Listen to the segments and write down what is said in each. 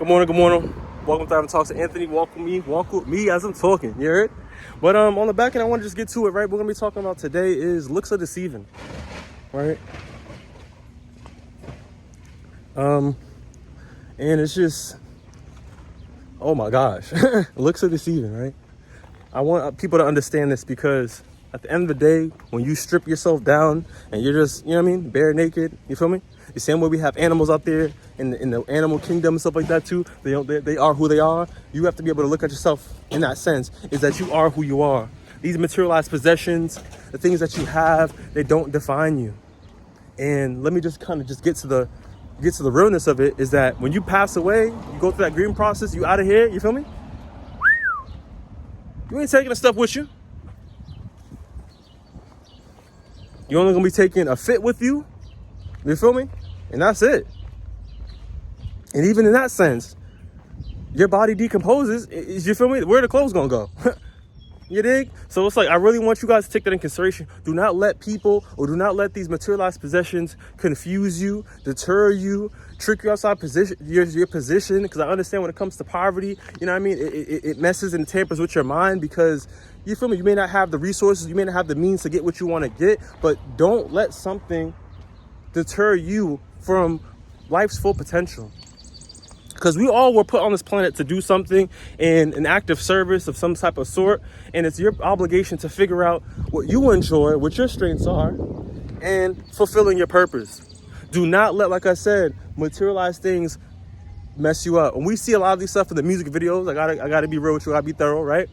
Good morning, good morning. Welcome to Having Talks to Anthony. Walk with me as I'm talking. You heard? But on the back end, I want to just get to it, right? We're gonna be talking about today is looks are deceiving, right? And it's just, oh my gosh, looks are deceiving, right? I want people to understand this because at the end of the day, when you strip yourself down and you're just, you know what I mean, bare naked, you feel me? The same way we have animals out there in the animal kingdom and stuff like that too. They are who they are. You have to be able to look at yourself in that sense, is that you are who you are. These materialized possessions, the things that you have, they don't define you. And let me just kind of just get to the realness of it, is that when you pass away, you go through that grieving process, you out of here, you feel me? You ain't taking the stuff with you. You're only gonna be taking a fit with you. You feel me? And that's it. And even in that sense, your body decomposes. You feel me? Where are the clothes gonna go? You dig? So it's like, I really want you guys to take that in consideration. Do not let people, or do not let these materialized possessions confuse you, deter you, trick you outside your position. Because I understand when it comes to poverty, you know what I mean? It messes and tampers with your mind because, you feel me? You may not have the resources, you may not have the means to get what you want to get, but don't let something deter you from life's full potential. Because we all were put on this planet to do something in an act of service of some type of sort. And it's your obligation to figure out what you enjoy, what your strengths are, and fulfilling your purpose. Do not let, like I said, materialized things mess you up. And we see a lot of these stuff in the music videos. I gotta be real with you, I gotta be thorough, right?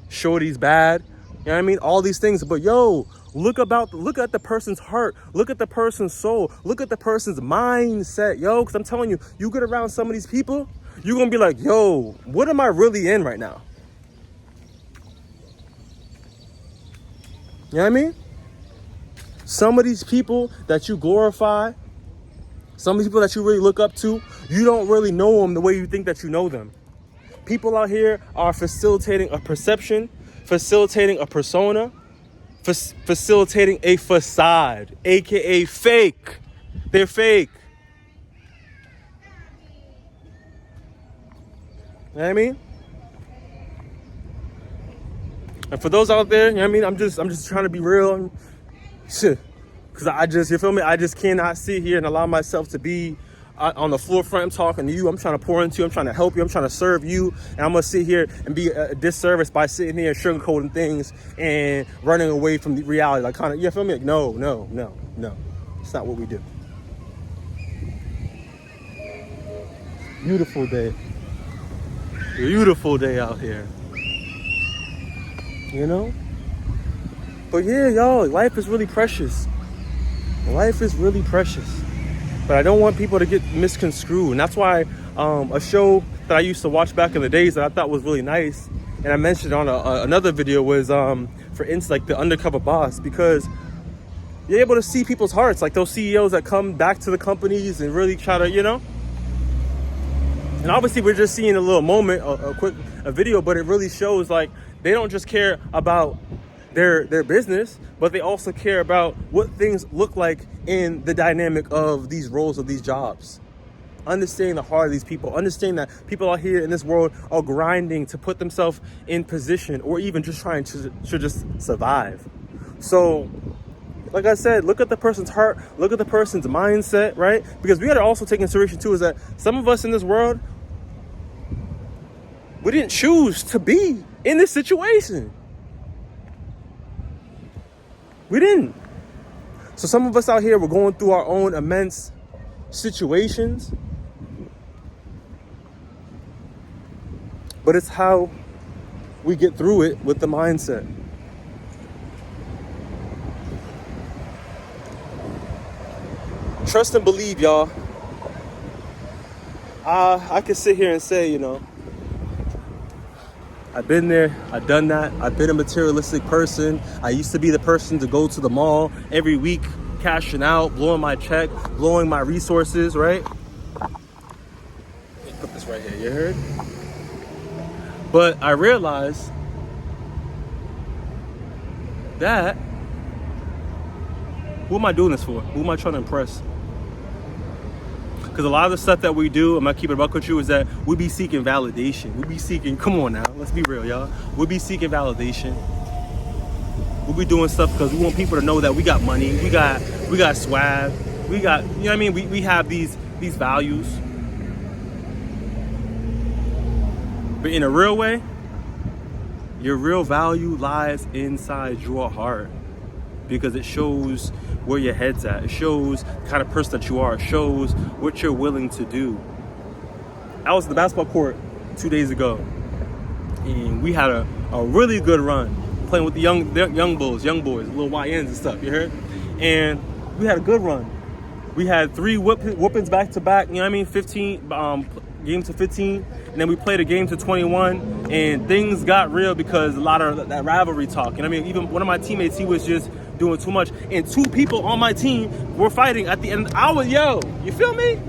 Shorty's bad. You know what I mean? All these things. But yo, look at the person's heart. Look at the person's soul. Look at the person's mindset, yo. Because I'm telling you, you get around some of these people, you're going to be like, yo, what am I really in right now? You know what I mean? Some of these people that you glorify, some of these people that you really look up to, you don't really know them the way you think that you know them. People out here are facilitating a perception, facilitating a persona, facilitating a facade, aka fake. They're fake. You know what I mean? And for those out there, you know what I mean, I'm just trying to be real. Shit. Because you feel me? I just cannot sit here and allow myself to be on the forefront. I'm talking to you. I'm trying to pour into you. I'm trying to help you. I'm trying to serve you. And I'm going to sit here and be a disservice by sitting here sugarcoating things and running away from the reality. Like, kind of, you feel me? Like, no. It's not what we do. Beautiful day. Beautiful day out here. You know? But yeah, y'all, life is really precious. Life is really precious. But I don't want people to get misconstrued. And that's why a show that I used to watch back in the days that I thought was really nice, and I mentioned on another video, was, for instance, like The Undercover Boss. Because you're able to see people's hearts, like those CEOs that come back to the companies and really try to, you know. And obviously we're just seeing a little moment, a video, but it really shows like they don't just care about their business, but they also care about what things look like in the dynamic of these roles, of these jobs. Understanding the heart of these people, understanding that people out here in this world are grinding to put themselves in position, or even just trying to just survive. So, like I said, look at the person's heart, look at the person's mindset, right? Because we got to also take into consideration too, is that some of us in this world, we didn't choose to be in this situation. We didn't. So some of us out here, we're going through our own immense situations. But it's how we get through it with the mindset. Trust and believe, y'all. I could sit here and say, you know, I've been there, I've done that. I've been a materialistic person. I used to be the person to go to the mall every week, cashing out, blowing my check, blowing my resources, right? Let me put this right here, you heard? But I realized that, who am I doing this for? Who am I trying to impress? Because a lot of the stuff that we do, I'm gonna keep it a buck with you, is that we be seeking validation. We be seeking, come on now, let's be real, y'all. We be seeking validation. We be doing stuff because we want people to know that we got money, we got swag, we got, you know what I mean? We have these values. But in a real way, your real value lies inside your heart, because it shows where your head's at. It shows the kind of person that you are. It shows what you're willing to do. I was at the basketball court 2 days ago, and we had a really good run playing with the young boys, little YNs and stuff, you heard? And we had a good run. We had 3 whoopings back to back, you know what I mean? 15 games to 15, and then we played a game to 21, and things got real because a lot of that rivalry talk. And I mean, even one of my teammates, he was just doing too much, and 2 people on my team were fighting at the end. I was, you feel me?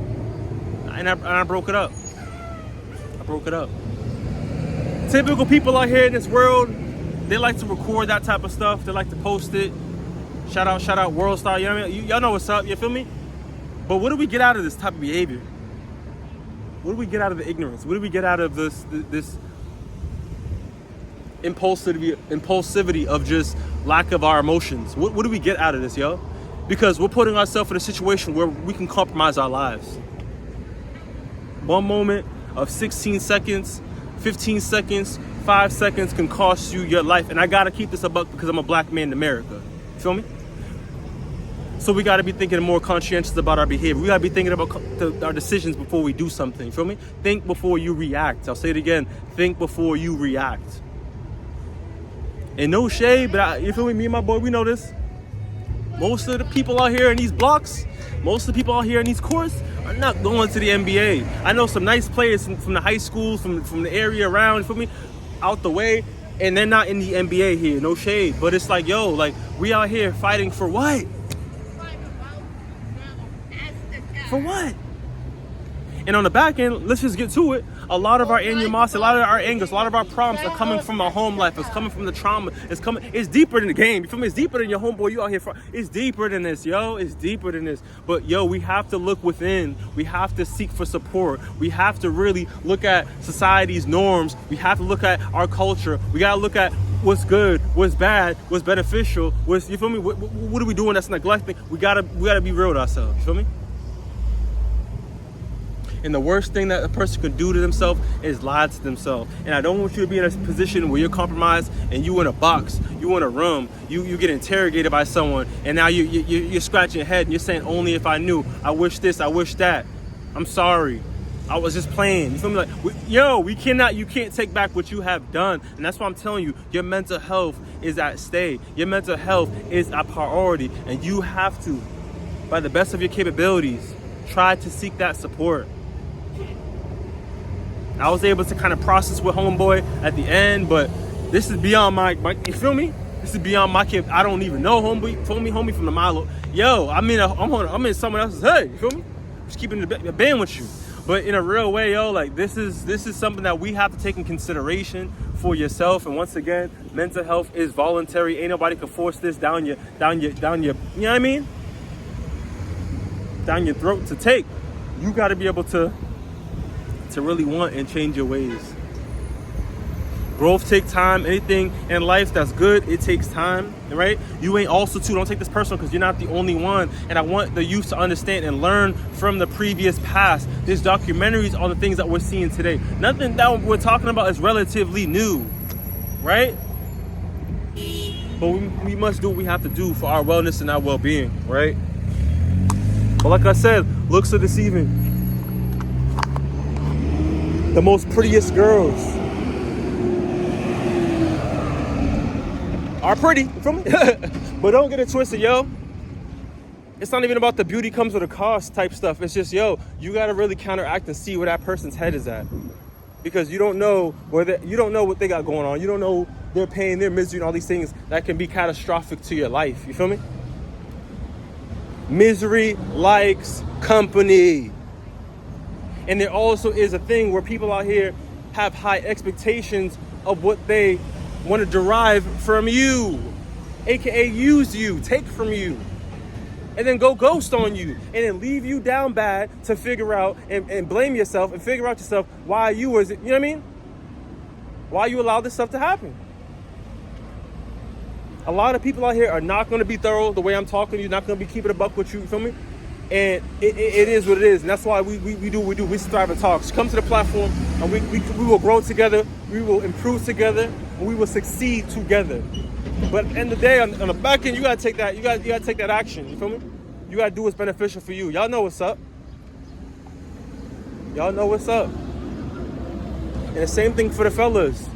And I broke it up. Typical people out here in this world, they like to record that type of stuff. They like to post it. Shout out World Star. You know what I mean? Y'all know what's up. You feel me? But what do we get out of this type of behavior? What do we get out of the ignorance? What do we get out of this impulsivity of just lack of our emotions? What do we get out of this, yo? Because we're putting ourselves in a situation where we can compromise our lives. One moment of 16 seconds, 15 seconds, 5 seconds can cost you your life. And I gotta keep this a buck because I'm a black man in America. You feel me? So we gotta be thinking more conscientious about our behavior. We gotta be thinking about our decisions before we do something. You feel me? Think before you react. I'll say it again. Think before you react. And no shade, but you feel me? Me and my boy, we know this. Most of the people out here in these blocks, most of the people out here in these courts are not going to the NBA. I know some nice players from the high schools, from the area around, you feel me? Out the way, and they're not in the NBA here. No shade. But it's like, we out here fighting for what? For what? And on the back end, let's just get to it. A lot of our animosity, a lot of our angers, a lot of our problems are coming from our home life. It's coming from the trauma. It's deeper than the game. You feel me? It's deeper than your homeboy you out here for. It's deeper than this, yo. It's deeper than this. But we have to look within. We have to seek for support. We have to really look at society's norms. We have to look at our culture. We gotta look at what's good, what's bad, what's beneficial, you feel me? What are we doing that's neglecting? We gotta be real with ourselves. You feel me? And the worst thing that a person can do to themselves is lie to themselves. And I don't want you to be in a position where you're compromised and you in a box, you in a room, you get interrogated by someone, and now you're scratching your head and you're saying, only if I knew, I wish this, I wish that. I'm sorry. I was just playing. You feel me? You can't take back what you have done. And that's why I'm telling you, your mental health is at stake. Your mental health is a priority. And you have to, by the best of your capabilities, try to seek that support. I was able to kind of process with homeboy at the end, but this is beyond my you feel me? This is beyond my kid. I don't even know homie from the mile. I'm in someone else's head. You feel me? Just keeping the band with you. But in a real way, this is something that we have to take in consideration for yourself. And once again, mental health is voluntary. Ain't nobody can force this down your, you know what I mean? Down your throat to take. You got to be able to really want and change your ways. Growth takes time. Anything in life that's good, it takes time, right? You ain't also too. Don't take this personal because you're not the only one. And I want the youth to understand and learn from the previous past. There's documentaries on the things that we're seeing today. Nothing that we're talking about is relatively new, right? But we must do what we have to do for our wellness and our well-being, right? But like I said, looks are deceiving. The most prettiest girls are pretty, you feel me? But don't get it twisted, yo. It's not even about the beauty comes with a cost type stuff. It's just, you gotta really counteract and see where that person's head is at. Because you don't know what they got going on. You don't know their pain, their misery, and all these things that can be catastrophic to your life. You feel me? Misery likes company. And there also is a thing where people out here have high expectations of what they want to derive from you, aka use you, take from you. and then go ghost on you and then leave you down bad to figure out and blame yourself and figure out yourself why you was, you know what I mean? Why you allow this stuff to happen. A lot of people out here are not going to be thorough the way I'm talking to you, not going to be keeping a buck with you, you feel me? And it is what it is. And that's why we do what we do. We strive and talk. So come to the platform and we will grow together. We will improve together. And we will succeed together. But at the end of the day, on the back end, you got to take that. You got to take that action. You feel me? You got to do what's beneficial for you. Y'all know what's up. Y'all know what's up. And the same thing for the fellas.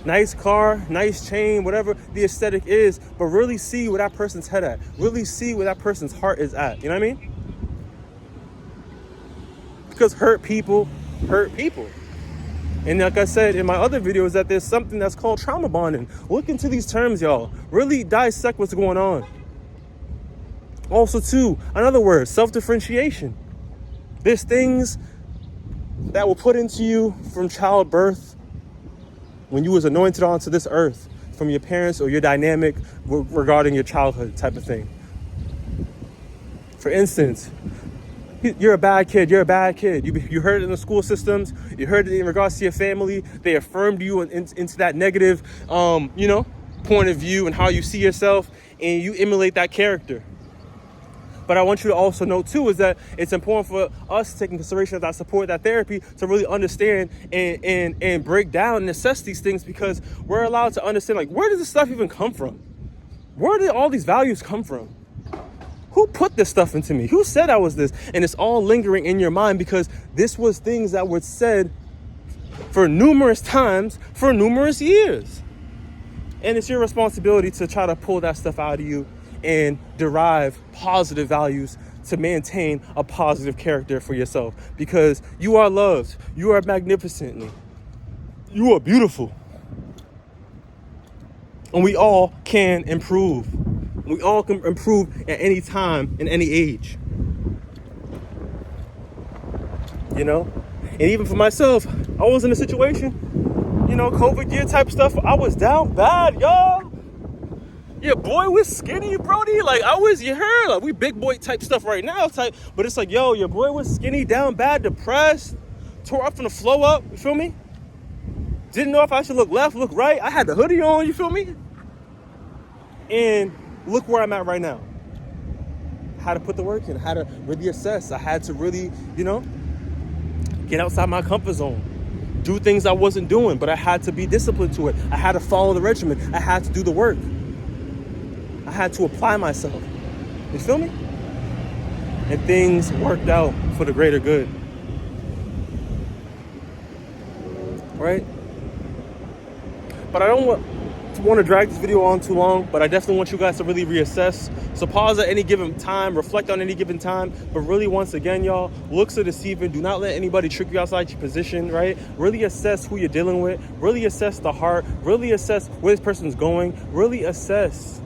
Nice car, nice chain, whatever the aesthetic is, but really see where that person's head at. Really see where that person's heart is at. You know what I mean? Because hurt people hurt people. And like I said in my other videos, that there's something that's called trauma bonding. Look into these terms, y'all. Really dissect what's going on. Also, too, another word, self-differentiation. There's things that were put into you from childbirth, when you was anointed onto this earth from your parents or your dynamic regarding your childhood type of thing. For instance, you're a bad kid. You're a bad kid. You heard it in the school systems. You heard it in regards to your family. They affirmed you into that negative, point of view and how you see yourself, and you emulate that character. But I want you to also know, too, is that it's important for us to take in consideration of that support, that therapy, to really understand and break down and assess these things, because we're allowed to understand, like, where does this stuff even come from? Where did all these values come from? Who put this stuff into me? Who said I was this? And it's all lingering in your mind because this was things that were said for numerous times, for numerous years. And it's your responsibility to try to pull that stuff out of you and derive positive values to maintain a positive character for yourself, because you are loved, you are magnificently, you are beautiful, and we all can improve. We all can improve at any time, in any age, and even for myself, I was in a situation, COVID year type stuff, I was down bad, y'all. Yeah, boy was skinny, Brody. Like, you heard, like, we big boy type stuff right now, but it's like, yo, your boy was skinny, down bad, depressed, tore up from the flow up, you feel me? Didn't know if I should look left, look right. I had the hoodie on, you feel me? And look where I'm at right now. How to put the work in, how to really assess. I had to really, get outside my comfort zone. Do things I wasn't doing, but I had to be disciplined to it. I had to follow the regimen. I had to do the work. I had to apply myself. You feel me? And things worked out for the greater good. Right? But I don't want to drag this video on too long, but I definitely want you guys to really reassess. So pause at any given time, reflect on any given time, but really, once again, y'all, looks are deceiving. Do not let anybody trick you outside your position, right? Really assess who you're dealing with. Really assess the heart. Really assess where this person's going. Really assess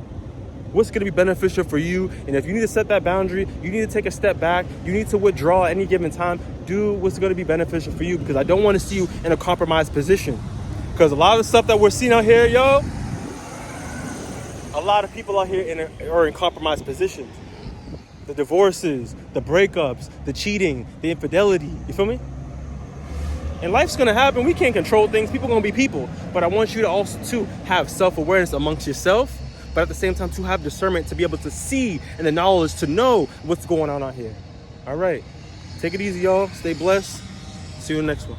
what's going to be beneficial for you. And if you need to set that boundary, you need to take a step back, you need to withdraw at any given time, do what's going to be beneficial for you, because I don't want to see you in a compromised position. Because a lot of the stuff that we're seeing out here, yo, a lot of people out here are in compromised positions. The divorces, the breakups, the cheating, the infidelity, you feel me? And life's going to happen. We can't control things. People are going to be people. But I want you to also, too, have self-awareness amongst yourself, but at the same time, to have discernment, to be able to see, and the knowledge to know what's going on out here. All right. Take it easy, y'all. Stay blessed. See you in the next one.